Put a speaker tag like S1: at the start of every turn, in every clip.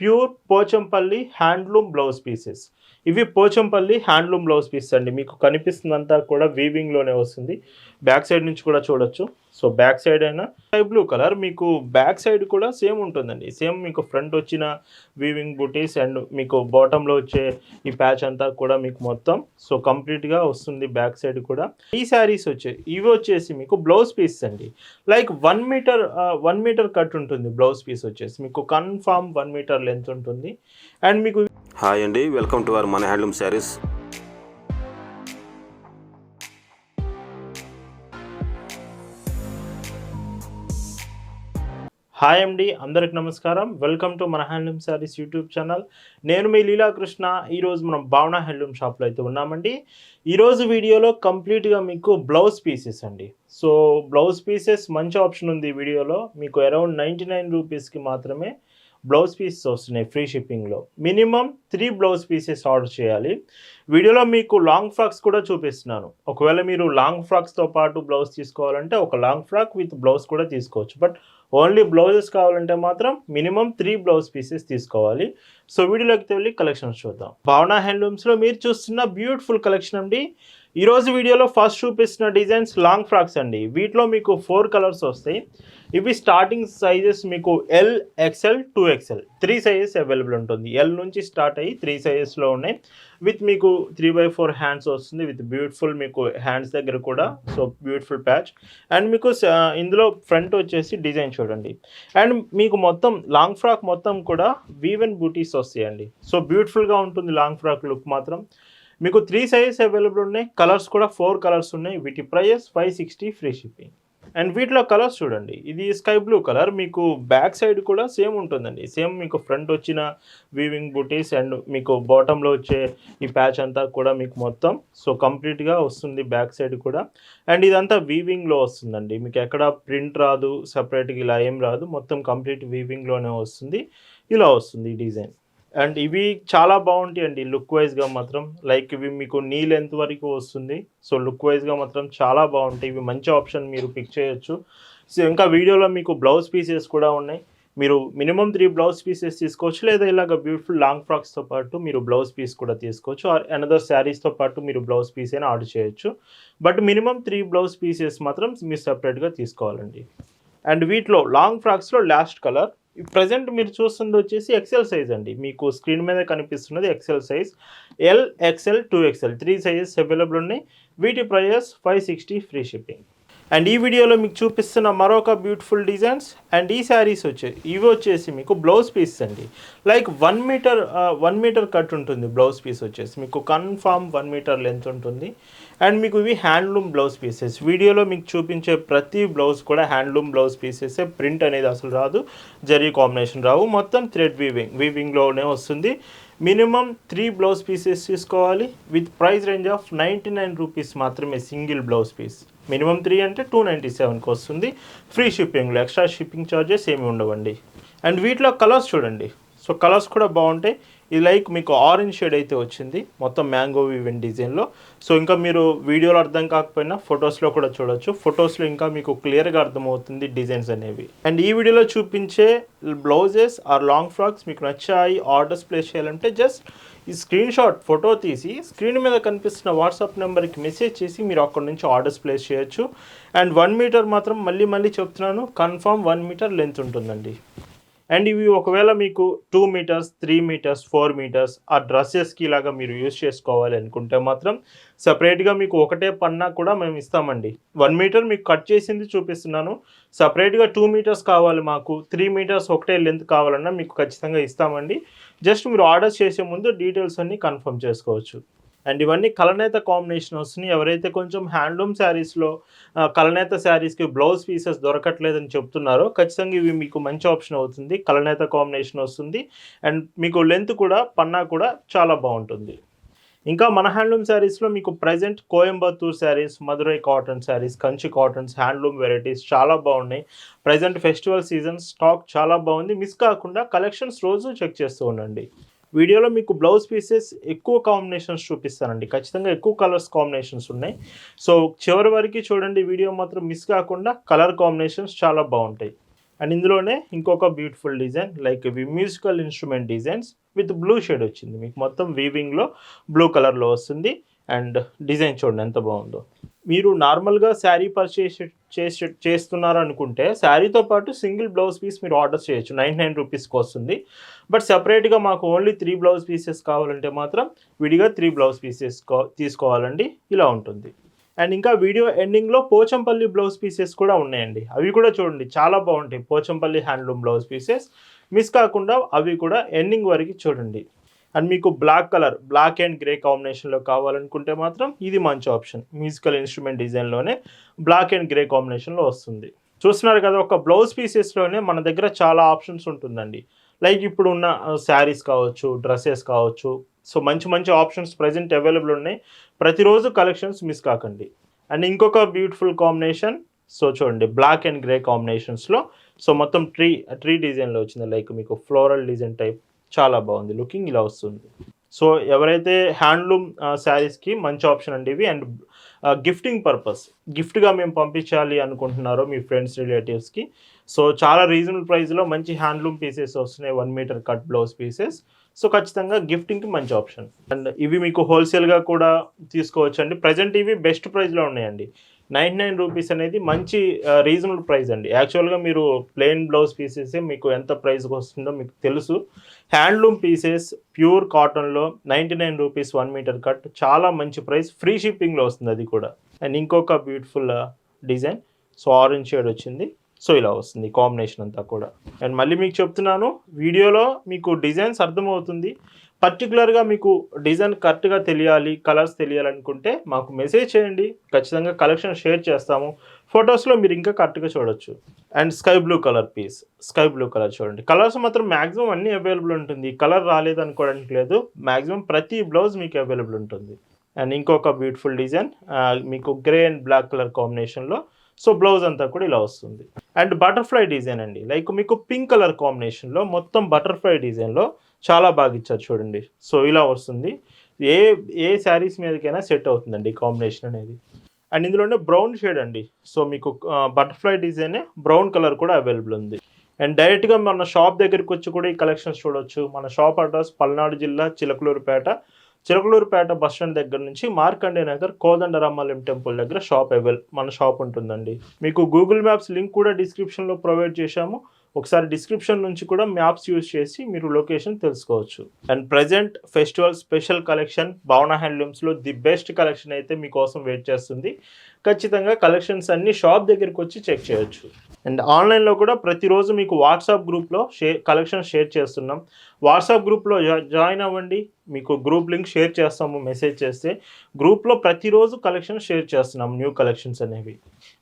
S1: Pure Pochampalli handloom blouse pieces. ఇవి Pochampalli handloom blouse pieces అండి. మీకు కనిపిస్తుందంతా కూడా వీవింగ్‌లోనే వస్తుంది. బ్యాక్ సైడ్ నుంచి కూడా చూడొచ్చు. సో, బ్యాక్ సైడ్ అయినా స్కై బ్లూ కలర్ మీకు బ్యాక్ సైడ్ కూడా సేమ్ ఉంటుందండి. సేమ్ మీకు ఫ్రంట్ వచ్చిన వీవింగ్ బూటీస్ అండ్ మీకు బాటమ్‌లో వచ్చే ఈ ప్యాచ్ అంతా కూడా మీకు మొత్తం సో, కంప్లీట్‌గా వస్తుంది బ్యాక్ సైడ్ కూడా. ఈ శారీస్ ఇవి వచ్చేసి మీకు బ్లౌజ్ పీసెస్ అండి. లైక్ 1 మీటర్ 1 మీటర్ కట్ ఉంటుంది బ్లౌజ్ పీస్ వచ్చేసి. మీకు కన్ఫర్మ్ 1 మీటర్ లెంత్ ఉంటుంది. అండ్ మీకు
S2: హాయ్ అండి, వెల్కమ్ టు అవర్ మన హ్యాండ్లూమ్ శారీస్.
S1: హాయ్ అండి, అందరికి నమస్కారం. వెల్కమ్ టు మన హ్యాండ్లూమ్ శారీస్ యూట్యూబ్ ఛానల్. నేను మీ లీలాకృష్ణ. ఈరోజు మనం భావన హ్యాండ్లూమ్ షాప్లో అయితే ఉన్నామండి. ఈరోజు వీడియోలో కంప్లీట్గా మీకు బ్లౌజ్ పీసెస్ అండి. సో బ్లౌజ్ పీసెస్ మంచి ఆప్షన్ ఉంది ఈ వీడియోలో. మీకు అరౌండ్ 99 రూపీస్కి మాత్రమే బ్లౌజ్ పీసెస్ వస్తున్నాయి ఫ్రీ షిప్పింగ్లో. మినిమం 3 బ్లౌజ్ పీసెస్ ఆర్డర్ చేయాలి. వీడియోలో మీకు లాంగ్ ఫ్రాక్స్ కూడా చూపిస్తున్నాను. ఒకవేళ మీరు లాంగ్ ఫ్రాక్స్తో పాటు బ్లౌజ్ తీసుకోవాలంటే ఒక లాంగ్ ఫ్రాక్ విత్ బ్లౌజ్ కూడా తీసుకోవచ్చు. బట్ ఓన్లీ బ్లౌజెస్ కావాలంటే మాత్రం మినిమం 3 బ్లౌజ్ పీసెస్ తీసుకోవాలి. సో వీడియోలోకి వెళ్ళి కలెక్షన్స్ చూద్దాం. భావన హ్యాండ్లూమ్స్లో మీరు చూస్తున్న బ్యూటిఫుల్ కలెక్షన్ అండి. ఈరోజు వీడియోలో ఫస్ట్ చూపిస్తున్న డిజైన్స్ లాంగ్ ఫ్రాక్స్ అండి. వీటిలో మీకు 4 కలర్స్ వస్తాయి. ఇవి స్టార్టింగ్ సైజెస్ మీకు L, XL, 2XL 3 sizes available ఉంటుంది. ఎల్ నుంచి స్టార్ట్ అయ్యి 3 సైజెస్లో ఉన్నాయి. విత్ మీకు 3/4 హ్యాండ్స్ వస్తుంది. విత్ బ్యూటిఫుల్ మీకు హ్యాండ్స్ దగ్గర కూడా సో బ్యూటిఫుల్ ప్యాచ్. అండ్ మీకు ఇందులో ఫ్రంట్ వచ్చేసి డిజైన్ చూడండి. అండ్ మీకు మొత్తం లాంగ్ ఫ్రాక్ మొత్తం కూడా వీవెన్ బూటీస్ వస్తాయండి. సో బ్యూటిఫుల్గా ఉంటుంది లాంగ్ ఫ్రాక్ లుక్ మాత్రం. మీకు 3 సైజెస్ అవైలబుల్ ఉన్నాయి. కలర్స్ కూడా 4 కలర్స్ ఉన్నాయి. వీటి ప్రైస్ 560 ఫ్రీ షిప్పింగ్. అండ్ వీటిలో కలర్స్ చూడండి. ఇది స్కై బ్లూ కలర్. మీకు బ్యాక్ సైడ్ కూడా సేమ్ ఉంటుందండి. సేమ్ మీకు ఫ్రంట్ వచ్చిన వీవింగ్ బూటీస్ అండ్ మీకు బాటంలో వచ్చే ఈ ప్యాచ్ అంతా కూడా మీకు మొత్తం సో కంప్లీట్గా వస్తుంది బ్యాక్ సైడ్ కూడా. అండ్ ఇదంతా వీవింగ్లో వస్తుందండి. మీకు ఎక్కడ ప్రింట్ రాదు, సపరేట్గా ఇలా ఏం రాదు. మొత్తం కంప్లీట్ వీవింగ్లోనే వస్తుంది. ఇలా వస్తుంది ఈ డిజైన్. అండ్ ఇవి చాలా బాగుంటాయండి లుక్ వైజ్గా మాత్రం. లైక్ ఇవి మీకు నీ లెంత్ వరకు వస్తుంది. సో లుక్ వైజ్గా మాత్రం చాలా బాగుంటాయి. ఇవి మంచి ఆప్షన్, మీరు పిక్ చేయొచ్చు. సో ఇంకా వీడియోలో మీకు బ్లౌజ్ పీసెస్ కూడా ఉన్నాయి. మీరు మినిమం 3 బ్లౌజ్ పీసెస్ తీసుకోవచ్చు. లేదా ఇలాగ బ్యూటిఫుల్ లాంగ్ ఫ్రాక్స్తో పాటు మీరు బ్లౌజ్ పీస్ కూడా తీసుకోవచ్చు. ఆర్ అనదర్ శారీస్తో పాటు మీరు బ్లౌజ్ పీస్ అయినా ఆర్డర్ చేయొచ్చు. బట్ మినిమం 3 బ్లౌజ్ పీసెస్ మాత్రం మీరు సపరేట్గా తీసుకోవాలండి. అండ్ వీటిలో లాంగ్ ఫ్రాక్స్లో లాస్ట్ కలర్ ప్రజెంట్ మీరు చూస్తుంది వచ్చేసి ఎక్సెల్ సైజ్ అండి. మీకు స్క్రీన్ మీద కనిపిస్తున్నది XL size. L, XL, 2XL 3 sizes available ఉన్నాయి. వీటి ప్రైస్ 560 ఫ్రీ షిప్పింగ్. అండ్ ఈ వీడియోలో మీకు చూపిస్తున్న మరొక బ్యూటిఫుల్ డిజైన్స్. అండ్ ఈ శారీస్ ఇవి వచ్చేసి మీకు బ్లౌజ్ పీస్ అండి. లైక్ 1 మీటర్ కట్ ఉంటుంది బ్లౌజ్ పీస్ వచ్చేసి. మీకు కన్ఫామ్ 1 మీటర్ లెంత్ ఉంటుంది. అండ్ మీకు ఇవి హ్యాండ్లూమ్ బ్లౌజ్ పీసెస్. వీడియోలో మీకు చూపించే ప్రతి బ్లౌజ్ కూడా హ్యాండ్లూమ్ బ్లౌజ్ పీసెస్. ప్రింట్ అనేది అసలు రాదు, జరీ కాంబినేషన్ రావు. మొత్తం థ్రెడ్ వీవింగ్లోనే వస్తుంది. మినిమం 3 బ్లౌజ్ పీసెస్ తీసుకోవాలి. With price range of 99 rupees మాత్రమే సింగిల్ బ్లౌజ్ పీస్. మినిమం 3 అంటే 297కి వస్తుంది. ఫ్రీ షిప్పింగ్లో ఎక్స్ట్రా షిప్పింగ్ ఛార్జెస్ ఏమి ఉండవండి. అండ్ వీటిలో కలర్స్ చూడండి. సో కలర్స్ కూడా బాగుంటాయి. ఇది లైక్ మీకు ఆరెంజ్ షేడ్ అయితే వచ్చింది మొత్తం మ్యాంగో వీవెన్ డిజైన్లో. సో ఇంకా మీరు వీడియోలో అర్థం కాకపోయినా ఫొటోస్లో కూడా చూడొచ్చు. ఫొటోస్లో ఇంకా మీకు క్లియర్గా అర్థమవుతుంది డిజైన్స్ అనేవి. అండ్ ఈ వీడియోలో చూపించే బ్లౌజెస్ ఆర్ లాంగ్ ఫ్రాక్స్ మీకు నచ్చాయి, ఆర్డర్స్ ప్లేస్ చేయాలంటే జస్ట్ ఈ స్క్రీన్ షాట్ ఫోటో తీసి స్క్రీన్ మీద కనిపిస్తున్న వాట్సాప్ నెంబర్కి మెసేజ్ చేసి మీరు అక్కడ నుంచి ఆర్డర్స్ ప్లేస్ చేయొచ్చు. అండ్ 1 మీటర్ మాత్రం మళ్ళీ చెప్తున్నాను, కన్ఫర్మ్ 1 మీటర్ లెంత్ ఉంటుందండి. అండ్ ఇవి ఒకవేళ మీకు 2 మీటర్స్, 3 మీటర్స్, 4 మీటర్స్ ఆ డ్రెస్సెస్కి ఇలాగా మీరు యూజ్ చేసుకోవాలి అనుకుంటే మాత్రం సపరేట్గా మీకు ఒకటే పన్నా కూడా మేము ఇస్తామండి. 1 మీటర్ మీకు కట్ చేసింది చూపిస్తున్నాను. సపరేట్గా 2 మీటర్స్ కావాలి మాకు, 3 మీటర్స్ ఒకటే లెంత్ కావాలన్నా మీకు ఖచ్చితంగా ఇస్తామండి. జస్ట్ మీరు ఆర్డర్స్ చేసే ముందు డీటెయిల్స్ అన్నీ కన్ఫర్మ్ చేసుకోవచ్చు. అండ్ ఇవన్నీ కలనేత కాంబినేషన్ వస్తున్నాయి. ఎవరైతే కొంచెం హ్యాండ్లూమ్ శారీస్లో కలనేత శారీస్కి బ్లౌజ్ పీసెస్ దొరకట్లేదని చెప్తున్నారో ఖచ్చితంగా ఇవి మీకు మంచి ఆప్షన్ అవుతుంది. కలనేత కాంబినేషన్ వస్తుంది. అండ్ మీకు లెంత్ కూడా పన్నా కూడా చాలా బాగుంటుంది. ఇంకా మన హ్యాండ్లూమ్ శారీస్లో మీకు present Coimbatore saris, Madurai cotton saris, Kanchi cottons, handloom varieties చాలా బాగున్నాయి. ప్రజెంట్ ఫెస్టివల్ సీజన్ స్టాక్ చాలా బాగుంది. మిస్ కాకుండా కలెక్షన్స్ రోజు చెక్ చేస్తూ ఉండండి. వీడియోలో మీకు బ్లౌజ్ పీసెస్ ఎక్కువ కాంబినేషన్స్ చూపిస్తానండి. ఖచ్చితంగా ఎక్కువ కలర్స్ కాంబినేషన్స్ ఉన్నాయి. సో చివరి వరకు చూడండి వీడియో మాత్రం మిస్ కాకుండా. కలర్ కాంబినేషన్స్ చాలా బాగుంటాయి. అండ్ ఇందులోనే ఇంకొక బ్యూటిఫుల్ డిజైన్ లైక్ ఇవి musical instrument designs with blue shade వచ్చింది. మీకు మొత్తం వీవింగ్లో బ్లూ కలర్లో వస్తుంది. అండ్ డిజైన్ చూడండి ఎంత బాగుందో. మీరు నార్మల్గా శారీ పర్చేస్ చేస్తున్నారు అనుకుంటే శారీతో పాటు సింగిల్ బ్లౌజ్ పీస్ మీరు ఆర్డర్ చేయొచ్చు, 99 రూపీస్కి వస్తుంది. బట్ సెపరేట్గా మాకు ఓన్లీ 3 బ్లౌజ్ పీసెస్ కావాలంటే మాత్రం విడిగా 3 బ్లౌజ్ పీసెస్ తీసుకోవాలండి. ఇలా ఉంటుంది. అండ్ ఇంకా వీడియో ఎండింగ్లో పోచంపల్లి బ్లౌజ్ పీసెస్ కూడా ఉన్నాయండి. అవి కూడా చూడండి చాలా బాగుంటాయి. Pochampalli handloom blouse pieces miss కాకుండా అవి కూడా ఎండింగ్ వరకు చూడండి. అండ్ మీకు బ్లాక్ అండ్ గ్రే కాంబినేషన్లో కావాలనుకుంటే మాత్రం ఇది మంచి ఆప్షన్. మ్యూజికల్ ఇన్స్ట్రుమెంట్ డిజైన్లోనే బ్లాక్ అండ్ గ్రే కాంబినేషన్లో వస్తుంది. చూస్తున్నారు కదా, ఒక బ్లౌజ్ పీసెస్లోనే మన దగ్గర చాలా ఆప్షన్స్ ఉంటుందండి. లైక్ ఇప్పుడు ఉన్న శారీస్ కావచ్చు, డ్రెస్సెస్ కావచ్చు. సో మంచి ఆప్షన్స్ ప్రజెంట్ అవైలబుల్ ఉన్నాయి. ప్రతిరోజు కలెక్షన్స్ మిస్ కాకండి. అండ్ ఇంకొక బ్యూటిఫుల్ కాంబినేషన్, సో చూడండి బ్లాక్ అండ్ గ్రే కాంబినేషన్స్లో. సో మొత్తం ట్రీ డిజైన్లో వచ్చింది. లైక్ మీకు ఫ్లోరల్ డిజైన్ టైప్ చాలా బాగుంది. లుకింగ్ ఇలా వస్తుంది. సో ఎవరైతే హ్యాండ్లూమ్ శారీస్కి మంచి ఆప్షన్ అండి ఇవి. అండ్ గిఫ్టింగ్ పర్పస్, గిఫ్ట్గా మేము పంపించాలి అనుకుంటున్నారో మీ ఫ్రెండ్స్ రిలేటివ్స్కి, సో చాలా రీజనబుల్ ప్రైస్లో మంచి హ్యాండ్లూమ్ పీసెస్ వస్తున్నాయి, 1 meter cut blouse pieces. So ఖచ్చితంగా గిఫ్టింగ్కి మంచి ఆప్షన్. అండ్ ఇవి మీకు హోల్సేల్గా కూడా తీసుకోవచ్చు అండి. ప్రజెంట్ ఇవి బెస్ట్ ప్రైస్లో ఉన్నాయండి. 99 రూపీస్ అనేది మంచి రీజనబుల్ ప్రైస్ అండి. యాక్చువల్గా మీరు ప్లెయిన్ బ్లౌజ్ పీసెస్ మీకు ఎంత ప్రైస్కి వస్తుందో మీకు తెలుసు. హ్యాండ్లూమ్ పీసెస్ ప్యూర్ కాటన్లో 99 రూపీస్ 1 మీటర్ కట్ చాలా మంచి ప్రైస్. ఫ్రీ షిప్పింగ్లో వస్తుంది అది కూడా. అండ్ ఇంకొక beautiful design, so orange shade వచ్చింది. సో ఇలా వస్తుంది కాంబినేషన్ అంతా కూడా. అండ్ మళ్ళీ మీకు చెప్తున్నాను, వీడియోలో మీకు డిజైన్స్ అర్థమవుతుంది. పర్టికులర్గా మీకు డిజైన్ కరెక్ట్గా తెలియాలి, కలర్స్ తెలియాలనుకుంటే మాకు మెసేజ్ చేయండి, ఖచ్చితంగా కలెక్షన్ షేర్ చేస్తాము. ఫొటోస్లో మీరు ఇంకా కరెక్ట్గా చూడొచ్చు. And sky blue colour piece, sky blue colour చూడండి. కలర్స్ మాత్రం మ్యాక్సిమం అన్నీ అవైలబుల్ ఉంటుంది. కలర్ రాలేదు అనుకోవడానికి లేదు, మ్యాక్సిమం ప్రతి బ్లౌజ్ మీకు అవైలబుల్ ఉంటుంది. అండ్ ఇంకొక బ్యూటిఫుల్ డిజైన్ మీకు గ్రే అండ్ బ్లాక్ కలర్ కాంబినేషన్లో. సో బ్లౌజ్ అంతా కూడా ఇలా వస్తుంది. అండ్ బటర్ఫ్లై డిజైన్ అండి, లైక్ మీకు పింక్ కలర్ కాంబినేషన్లో మొత్తం బటర్ఫ్లై డిజైన్లో చాలా బాగా ఇచ్చారు చూడండి. సో ఇలా వస్తుంది. ఏ శారీస్ మీదకైనా సెట్ అవుతుందండి ఈ కాంబినేషన్ అనేది. అండ్ ఇందులోనే బ్రౌన్ షేడ్ అండి. సో మీకు బటర్ఫ్లై డిజైనే బ్రౌన్ కలర్ కూడా అవైలబుల్ ఉంది. అండ్ డైరెక్ట్గా మన షాప్ దగ్గరికి వచ్చి కూడా ఈ కలెక్షన్స్ చూడొచ్చు. మన షాప్ అడ్రస్ పల్నాడు జిల్లా చిలకలూరుపేట బస్ స్టాండ్ దగ్గర నుంచి మార్కండే నగర్ కోదండరామాలయం టెంపుల్ దగ్గర మన షాప్ ఉంటుందండి. మీకు గూగుల్ మ్యాప్స్ లింక్ కూడా డిస్క్రిప్షన్లో ప్రొవైడ్ చేశాము. ఒకసారి డిస్క్రిప్షన్ నుంచి కూడా మ్యాప్స్ యూజ్ చేసి మీరు లొకేషన్ తెలుసుకోవచ్చు. And present festival special collection భావన హ్యాండ్లూమ్స్లో ది బెస్ట్ కలెక్షన్ అయితే మీకోసం వెయిట్ చేస్తుంది. ఖచ్చితంగా కలెక్షన్స్ అన్నీ షాప్ దగ్గరికి వచ్చి చెక్ చేయొచ్చు. అండ్ ఆన్లైన్లో కూడా ప్రతిరోజు మీకు వాట్సాప్ గ్రూప్లో కలెక్షన్ షేర్ చేస్తున్నాం. వాట్సాప్ గ్రూప్లో జాయిన్ అవ్వండి, మీకు గ్రూప్ లింక్ షేర్ చేస్తాము. మెసేజ్ చేస్తే గ్రూప్లో ప్రతిరోజు కలెక్షన్ షేర్ చేస్తున్నాం, న్యూ కలెక్షన్స్ అనేవి.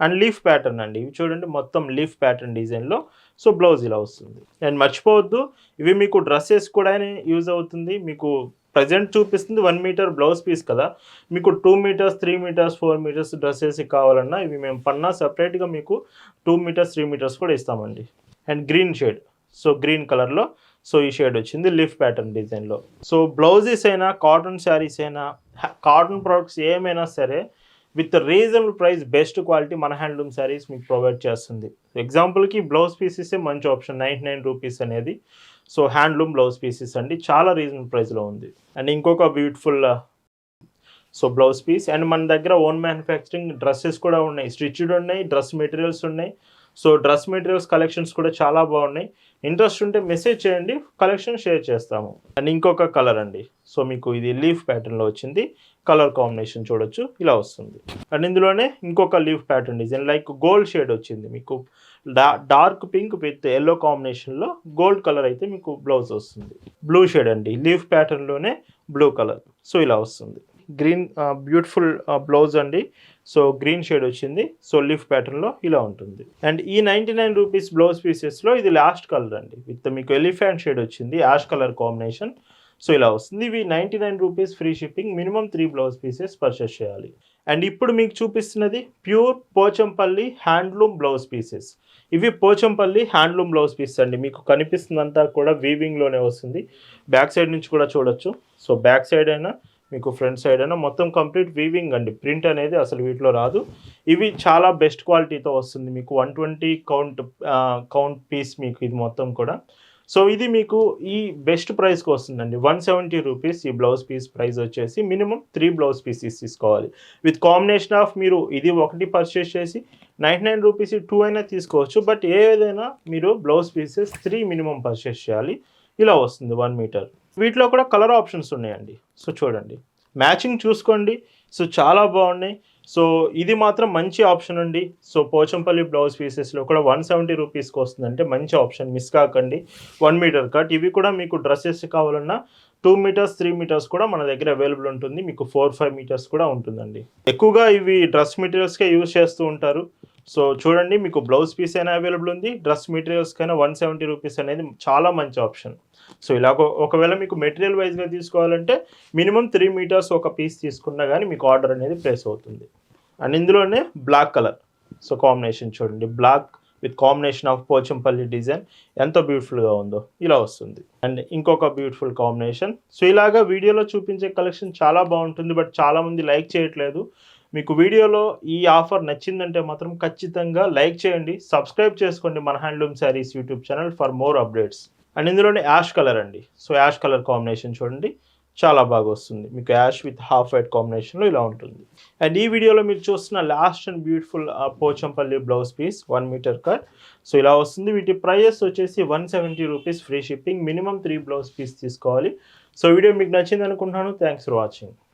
S1: అండ్ లీఫ్ ప్యాటర్న్ అండి, ఇవి చూడండి మొత్తం లీఫ్ ప్యాటర్న్ డిజైన్లో. సో బ్లౌజ్ ఇలా వస్తుంది. అండ్ మర్చిపోవద్దు, ఇవి మీకు డ్రెస్సెస్ కూడా యూజ్ అవుతుంది. మీకు ప్రజెంట్ చూపిస్తుంది 1 మీటర్ బ్లౌజ్ పీస్ కదా, మీకు 2 మీటర్స్ 3 మీటర్స్ 4 మీటర్స్ డ్రెస్సెస్ కావాలన్నా ఇవి మేము పన్నా సపరేట్గా మీకు 2 మీటర్స్ 3 మీటర్స్ కూడా ఇస్తామండి. And green shade, so green కలర్లో సో ఈ షేడ్ వచ్చింది లీఫ్ ప్యాటర్న్ డిజైన్లో. సో బ్లౌజెస్ అయినా కాటన్ శారీస్ అయినా కాటన్ ప్రోడక్ట్స్ ఏమైనా సరే with reasonable price best quality మన హ్యాండ్లూమ్ శారీస్ మీకు ప్రొవైడ్ చేస్తుంది. ఎగ్జాంపుల్కి బ్లౌజ్ పీసెసే మంచి ఆప్షన్, 99 రూపీస్ అనేది. సో హ్యాండ్లూమ్ బ్లౌజ్ పీసెస్ అండి, చాలా రీజనబుల్ ప్రైస్లో ఉంది. అండ్ ఇంకొక beautiful so blouse piece. And మన దగ్గర ఓన్ మ్యానుఫ్యాక్చరింగ్ డ్రెస్సెస్ కూడా ఉన్నాయి, స్టిచ్డ్ ఉన్నాయి, డ్రెస్ మెటీరియల్స్ ఉన్నాయి. సో డ్రెస్ మెటీరియల్స్ కలెక్షన్స్ కూడా చాలా బాగున్నాయి. ఇంట్రెస్ట్ ఉంటే మెసేజ్ చేయండి, కలెక్షన్ షేర్ చేస్తాము. అండ్ ఇంకొక కలర్ అండి, సో మీకు ఇది లీఫ్ ప్యాటర్న్లో వచ్చింది. కలర్ కాంబినేషన్ చూడొచ్చు ఇలా వస్తుంది. అండ్ ఇందులోనే ఇంకొక leaf pattern design like gold shade వచ్చింది. మీకు డార్క్ పింక్ విత్ ఎల్లో కాంబినేషన్లో గోల్డ్ కలర్ అయితే మీకు బ్లౌజ్ వస్తుంది. బ్లూ షేడ్ అండి, లీఫ్ ప్యాటర్న్లోనే బ్లూ కలర్. సో ఇలా వస్తుంది. గ్రీన్ బ్యూటిఫుల్ బ్లౌజ్ అండి. సో గ్రీన్ షేడ్ వచ్చింది. సో లీఫ్ ప్యాటర్న్లో ఇలా ఉంటుంది. అండ్ ఈ 99 రూపీస్ బ్లౌజ్ పీసెస్లో ఇది లాస్ట్ కలర్ అండి, విత్ మీకు ఎలిఫెంట్ షేడ్ వచ్చింది, యాష్ కలర్ కాంబినేషన్. సో ఇలా వస్తుంది. ఇవి 99 rupees free shipping, minimum 3 blouse pieces purchase చేయాలి. అండ్ ఇప్పుడు మీకు చూపిస్తున్నది pure Pochampalli handloom blouse pieces. ఇవి పోచంపల్లి హ్యాండ్లూమ్ బ్లౌజ్ పీసెస్ అండి. మీకు కనిపిస్తుందంతా కూడా వీవింగ్లోనే వస్తుంది. బ్యాక్ సైడ్ నుంచి కూడా చూడొచ్చు. సో బ్యాక్ సైడ్ అయినా మీకు ఫ్రంట్ సైడ్ అయినా మొత్తం కంప్లీట్ వీవింగ్ అండి. ప్రింట్ అనేది అసలు వీటిలో రాదు. ఇవి చాలా బెస్ట్ క్వాలిటీతో వస్తుంది మీకు 120 కౌంట్ పీస్ మీకు ఇది మొత్తం కూడా. సో ఇది మీకు ఈ బెస్ట్ ప్రైస్కి వస్తుందండి. 170 రూపీస్ ఈ బ్లౌజ్ పీస్ ప్రైస్ వచ్చేసి. మినిమం 3 బ్లౌజ్ పీసెస్ తీసుకోవాలి. విత్ కాంబినేషన్ ఆఫ్ మీరు ఇది ఒకటి పర్చేస్ చేసి 99 రూపీస్ 2 అయినా తీసుకోవచ్చు. బట్ ఏదైనా మీరు బ్లౌజ్ పీసెస్ 3 మినిమం పర్చేస్ చేయాలి. ఇలా వస్తుంది 1 మీటర్. వీటిలో కూడా కలర్ ఆప్షన్స్ ఉన్నాయండి. సో చూడండి, మ్యాచింగ్ చూసుకోండి. సో చాలా బాగున్నాయి. సో ఇది మాత్రం మంచి ఆప్షన్ అండి. సో పోచంపల్లి బ్లౌజ్ పీసెస్లో కూడా 170 రూపీస్కి వస్తుందంటే మంచి ఆప్షన్, మిస్ కాకండి. 1 మీటర్ కట్. ఇవి కూడా మీకు డ్రెస్సెస్ కావాలన్నా 2 మీటర్స్ 3 మీటర్స్ కూడా మన దగ్గర అవైలబుల్ ఉంటుంది. మీకు 4-5 మీటర్స్ కూడా ఉంటుందండి. ఎక్కువగా ఇవి డ్రెస్ మెటీరియల్స్కే యూజ్ చేస్తూ ఉంటారు. సో చూడండి, మీకు బ్లౌజ్ పీస్ అయినా అవైలబుల్ ఉంది, డ్రెస్ మెటీరియల్స్కైనా 170 రూపీస్ అనేది చాలా మంచి ఆప్షన్. సో ఇలా ఒకవేళ మీకు మెటీరియల్ వైజ్గా తీసుకోవాలంటే మినిమం 3 మీటర్స్ ఒక పీస్ తీసుకున్నా కానీ మీకు ఆర్డర్ అనేది ప్లేస్ అవుతుంది. అండ్ ఇందులోనే బ్లాక్ కలర్. సో కాంబినేషన్ చూడండి, black with combination of Pochampalli design ఎంత బ్యూటిఫుల్గా ఉందో ఇలా వస్తుంది. అండ్ ఇంకొక బ్యూటిఫుల్ కాంబినేషన్. సో ఇలాగా వీడియోలో చూపించే కలెక్షన్ చాలా బాగుంటుంది. బట్ చాలామంది లైక్ చేయట్లేదు. మీకు వీడియోలో ఈ ఆఫర్ నచ్చిందంటే మాత్రం ఖచ్చితంగా లైక్ చేయండి, సబ్స్క్రైబ్ చేసుకోండి మన handloom saris YouTube channel for more updates. And ఇందులోనే యాష్ కలర్ అండి. సో యాష్ కలర్ కాంబినేషన్ చూడండి, చాలా బాగా వస్తుంది. మీకు యాష్ విత్ హాఫ్ వైట్ కాంబినేషన్లో ఇలా ఉంటుంది. అండ్ ఈ వీడియోలో మీరు చూస్తున్న last and beautiful Pochampalli blouse piece 1 meter cut. So ఇలా వస్తుంది. వీటి ప్రైస్ వచ్చేసి 170 rupees free shipping. Minimum 3 blouse piece తీసుకోవాలి. సో వీడియో మీకు నచ్చింది అనుకుంటున్నాను. Thanks for watching.